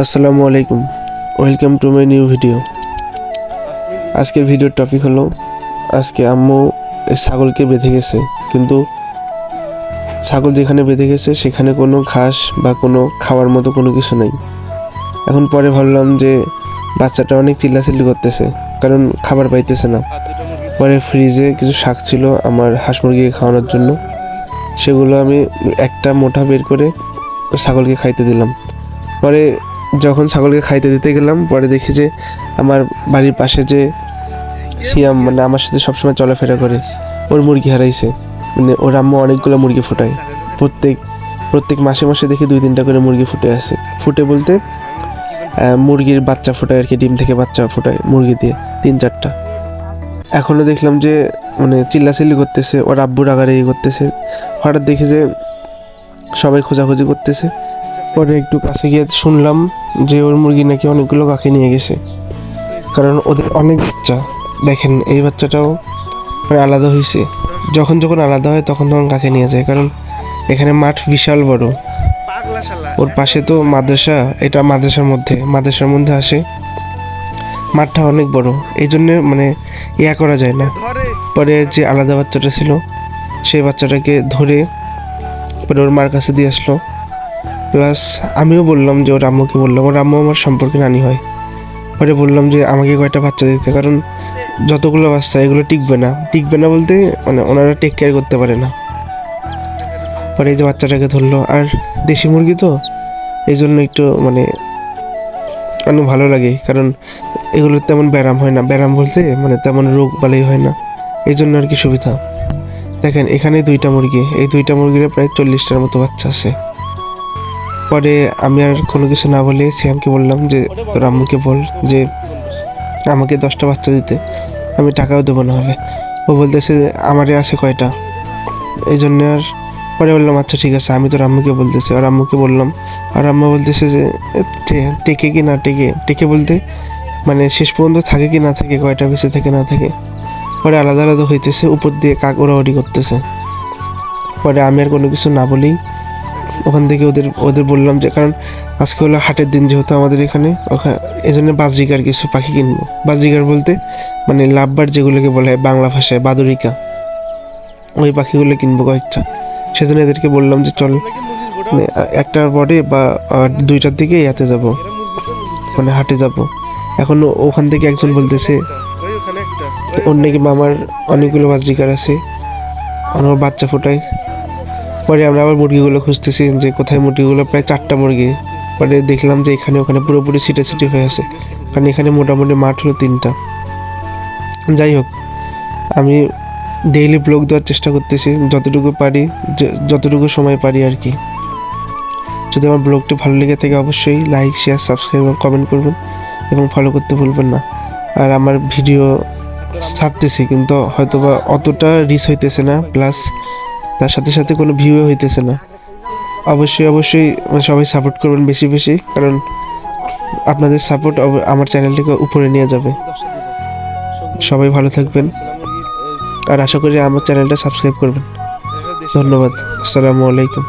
আসসালামু আলাইকুম, welcome to my new video. আজকের ভিডিওর টপিক হলো আজকে আম্মু ছাগলকে বেঁধে গেছে, কিন্তু ছাগল যেখানে বেঁধে গেছে সেখানে কোনো ঘাস বা কোনো খাওয়ার মতো কোনো কিছু নেই। এখন পরে ভাবলাম যে বাচ্চাটা অনেক চিল্লাচিল্লি করতেছে কারণ খাবার পাইতেছে না। পরে ফ্রিজে কিছু শাক ছিল আমার হাঁস মুরগিকে খাওয়ানোর জন্য, সেগুলো আমি একটা মুঠা বের করে ছাগলকে খাইতে দিলাম। পরে যখন ছাগলকে খাইতে দিতে গেলাম, পরে দেখি যে আমার বাড়ির পাশে যে সিয়াম মানে আমার সাথে সবসময় চলাফেরা করে, ওর মুরগি হারাইছে। মানে ওর আম্মু অনেকগুলো মুরগি ফুটায়, প্রত্যেক মাসে মাসে দেখি 2-3টা করে মুরগি ফুটে আছে। ফুটে বলতে মুরগির বাচ্চা ফোটায় আর কি, ডিম থেকে বাচ্চা ফোটায় মুরগি দিয়ে 3-4টা। এখনও দেখলাম যে মানে চিল্লাচিল্লি করতেছে, ওর আব্বুর রাগারাগি করতেছে। হঠাৎ দেখি যে সবাই খোঁজাখুঁজি করতেছে। পরে একটু কাছে গিয়ে শুনলাম যে ওর মুরগি নাকি অনেকগুলো কাকে নিয়ে গেছে, কারণ ওদের অনেক বাচ্চা। দেখেন এই বাচ্চাটাও মানে আলাদা হয়েছে, যখন আলাদা হয় তখন কাকে নিয়ে যায়, কারণ এখানে মাঠ বিশাল বড়। ওর পাশে তো মাদ্রাসা, এটা মাদ্রাসার মধ্যে আসে, মাঠটা অনেক বড়, এই জন্যে মানে করা যায় না। পরে যে আলাদা বাচ্চাটা ছিল সেই বাচ্চাটাকে ধরে পরে ওর মার কাছে দিয়ে আসলো। প্লাস আমিও বললাম যে ওর আম্মুকে বললাম, ওর আম্মু আমার সম্পর্কে নানি হয়। পরে বললাম যে আমাকে কয়েকটা বাচ্চা দিতে, কারণ যতগুলো বাচ্চা এগুলো টিকবে না বলতে মানে ওনারা টেক কেয়ার করতে পারে না। পরে এই যে বাচ্চাটাকে ধরলো, আর দেশি মুরগি তো এই জন্য একটু মানে অনেক ভালো লাগে, কারণ এগুলোর তেমন ব্যারাম হয় না, ব্যারাম বলতে মানে তেমন রোগ বালাই হয় না, এই জন্য আর কি সুবিধা। দেখেন এখানে 2টা মুরগি, এই 2টা মুরগির প্রায় 40টার মতো বাচ্চা আছে। পরে আমি আর কোনো কিছু না বলে শ্যামকে বললাম যে তোর আম্মুকে বল যে আমাকে 10টা বাচ্চা দিতে, আমি টাকাও দেবো না হলে। ও বলতেছে আমারে আছে কয়টা, এই জন্য। আর পরে বললাম আচ্ছা ঠিক আছে, আমি তোর আম্মুকে বলতেছি। আর আম্মুকে বললাম, আর আম্মা বলতেছে যে টেকে কি না টেকে বলতে মানে শেষ পর্যন্ত থাকে কি না থাকে, কয়টা বেঁচে থাকে না থাকে। পরে আলাদা আলাদা হইতেছে, উপর দিয়ে কাক ওড়াউড়ি করতেছে। পরে আমি আর কোনো কিছু না বলেই ওখান থেকে ওদের বললাম যে কারণ আজকে হলো হাটের দিন, যেহেতু আমাদের এখানে এই জন্য বাজরিকার কিছু পাখি কিনবো। বাজরিকার বলতে মানে লাভবার্ড যেগুলোকে বলা হয় বাংলা ভাষায় বাদুরিকা, ওই পাখিগুলো কিনবো কয়েকটা। সেজন্য এদেরকে বললাম যে চল মানে 1টার পরে বা 2টার দিকে যাবো, মানে হাটে যাব। এখন ওখান থেকে একজন বলতেছে ওর নাকি মামার অনেকগুলো বাজরিকার আছে, আমার বাচ্চা ফোটায়। পরে আমরা আবার মুরগিগুলো খুঁজতেছি যে কোথায় মুরগিগুলো, প্রায় 4টা মুরগি। পরে দেখলাম যে এখানে ওখানে পুরোপুরি ছিটাছিটি হয়ে আছে, কারণ এখানে মোটামুটি মাঠ হলো 3টা। যাই হোক, আমি ডেইলি ব্লগ দেওয়ার চেষ্টা করতেছি যতটুকু পারি, যতটুকু সময় পারি আর কি। যদি আমার ব্লগটি ভালো লেগে থাকে অবশ্যই লাইক, শেয়ার, সাবস্ক্রাইব এবং কমেন্ট করবেন এবং ফলো করতে ভুলবেন না। আর আমার ভিডিও ছাড়তেছি কিন্তু হয়তোবা অতটা রিচ হইতেছে না, প্লাস তার সাথে সাথে কোনো ভিউও হইতেছে না। অবশ্যই সবাই সাপোর্ট করবেন বেশি, কারণ আপনাদের সাপোর্ট আমার চ্যানেলটিকে উপরে নিয়ে যাবে। সবাই ভালো থাকবেন, আর আশা করি আমার চ্যানেলটা সাবস্ক্রাইব করবেন। ধন্যবাদ। আসসালামু আলাইকুম।